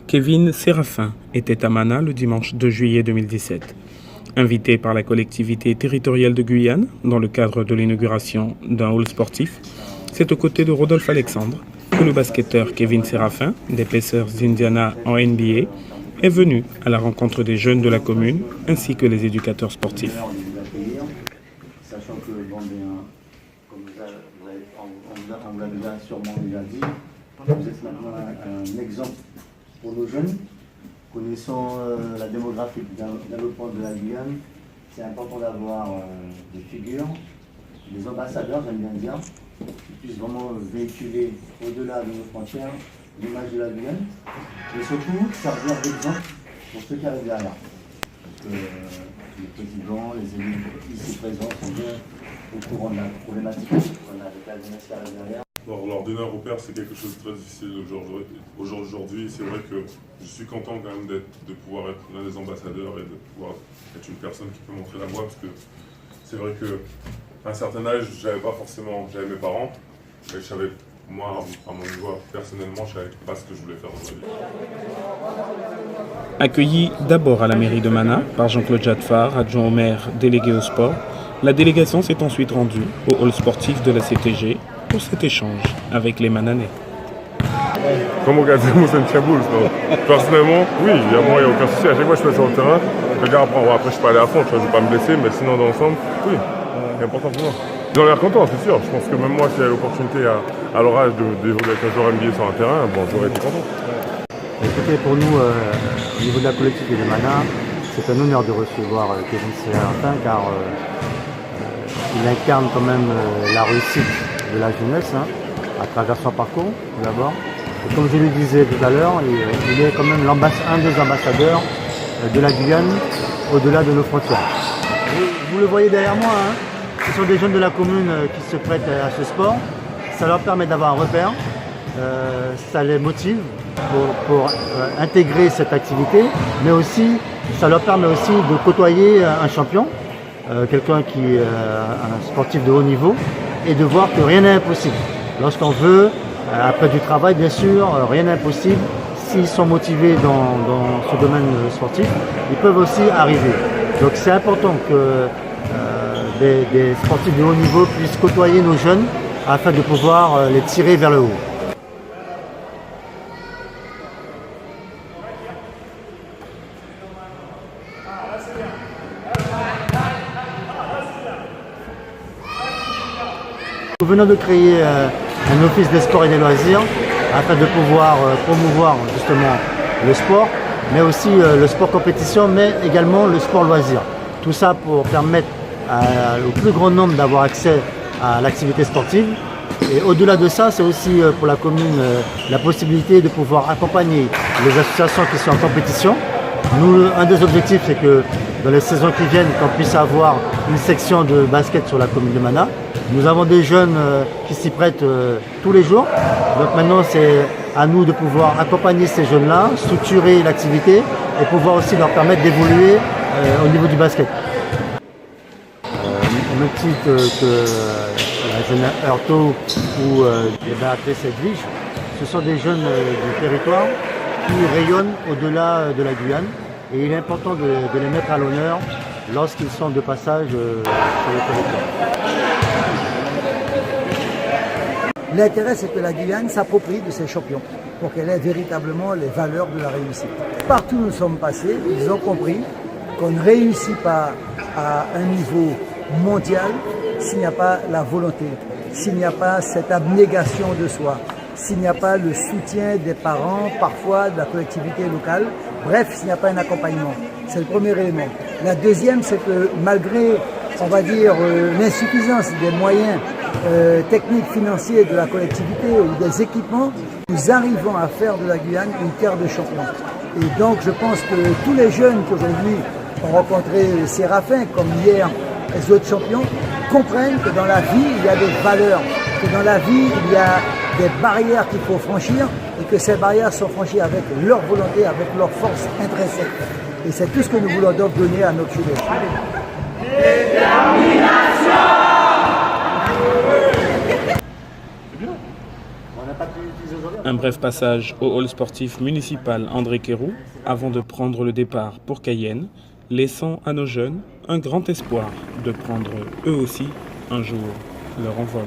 Kevin Séraphin était à Mana le dimanche 2 juillet 2017. Invité par la collectivité territoriale de Guyane dans le cadre de l'inauguration d'un hall sportif, c'est aux côtés de Rodolphe Alexandre que le basketteur Kevin Séraphin, des Pacers d'Indiana en NBA, est venu à la rencontre des jeunes de la commune ainsi que les éducateurs sportifs. Sachant que, comme on l'a déjà sûrement déjà dit, vous êtes maintenant un exemple pour nos jeunes. Connaissant la démographie d'un autre point de la Guyane, c'est important d'avoir des figures, des ambassadeurs, j'aime bien dire, qui puissent vraiment véhiculer au-delà de nos frontières l'image de la Guyane, et surtout servir d'exemple pour ceux qui arrivent derrière. Parce que les présidents, les élus ici présents sont bien au courant de la problématique qu'on a avec la jeunesse qui arrive derrière. Leur donner un repère, c'est quelque chose de très difficile aujourd'hui. C'est vrai que je suis content quand même de pouvoir être l'un des ambassadeurs et de pouvoir être une personne qui peut montrer la voie, parce que c'est vrai qu'à un certain âge, j'avais mes parents, et je savais, moi, à mon niveau, personnellement, je savais pas ce que je voulais faire dans ma vie. Accueilli d'abord à la mairie de Mana par Jean-Claude Jadfar, adjoint au maire délégué au sport, la délégation s'est ensuite rendue au hall sportif de la CTG pour cet échange avec les Mananais. Comment regarder mon Saint-Chaboul? Personnellement, oui, il n'y a aucun souci. À chaque fois que je suis sur le terrain, je regarde après je peux aller à fond, je ne vais pas me blesser, mais sinon dans l'ensemble, oui, c'est important pour moi. Ils ont l'air contents, c'est sûr. Je pense que même moi, si j'avais l'opportunité à leur âge d'évoluer avec un joueur NBA sur un terrain, bon, j'aurais été content. Écoutez, pour nous, au niveau de la collectivité de Mana, c'est un honneur de recevoir Kevin Séraphin, car il incarne quand même la réussite de la jeunesse, à travers son parcours, tout d'abord. Et comme je le disais tout à l'heure, il est quand même un des ambassadeurs de la Guyane au-delà de nos frontières. Vous le voyez derrière moi, ce sont des jeunes de la commune qui se prêtent à ce sport. Ça leur permet d'avoir un repère, ça les motive pour intégrer cette activité, mais aussi ça leur permet aussi de côtoyer un champion, quelqu'un qui est un sportif de haut niveau, et de voir que rien n'est impossible. Lorsqu'on veut, après du travail bien sûr, rien n'est impossible. S'ils sont motivés dans ce domaine sportif, ils peuvent aussi arriver. Donc c'est important que des sportifs de haut niveau puissent côtoyer nos jeunes afin de pouvoir les tirer vers le haut. Nous venons de créer un office des sports et des loisirs afin de pouvoir promouvoir justement le sport, mais aussi le sport compétition, mais également le sport loisir. Tout ça pour permettre au plus grand nombre d'avoir accès à l'activité sportive. Et au-delà de ça, c'est aussi pour la commune la possibilité de pouvoir accompagner les associations qui sont en compétition. Nous, un des objectifs, c'est que dans les saisons qui viennent, qu'on puisse avoir une section de basket sur la commune de Mana. Nous avons des jeunes qui s'y prêtent tous les jours. Donc maintenant, c'est à nous de pouvoir accompagner ces jeunes-là, structurer l'activité et pouvoir aussi leur permettre d'évoluer au niveau du basket. Au même titre que la jeune Heurto ou les Béatrice Edwige, ce sont des jeunes du territoire qui rayonnent au-delà de la Guyane. Et il est important de les mettre à l'honneur lorsqu'ils sont de passage sur le territoire. L'intérêt, c'est que la Guyane s'approprie de ses champions pour qu'elle ait véritablement les valeurs de la réussite. Partout où nous sommes passés, ils ont compris qu'on ne réussit pas à un niveau mondial s'il n'y a pas la volonté, s'il n'y a pas cette abnégation de soi, s'il n'y a pas le soutien des parents, parfois de la collectivité locale, bref, s'il n'y a pas un accompagnement. C'est le premier élément. La deuxième, c'est que malgré, on va dire, l'insuffisance des moyens techniques, financiers de la collectivité ou des équipements, nous arrivons à faire de la Guyane une terre de champions. Et donc, je pense que tous les jeunes qui aujourd'hui ont rencontré Séraphin, comme hier les autres champions, comprennent que dans la vie, il y a des valeurs, que dans la vie, il y a des barrières qu'il faut franchir et que ces barrières sont franchies avec leur volonté, avec leur force intrinsèque. Et c'est tout ce que nous voulons donc donner à notre jeunesse. Détermination! Un bref passage au hall sportif municipal André Quéroux avant de prendre le départ pour Cayenne, laissant à nos jeunes un grand espoir de prendre eux aussi un jour leur envol.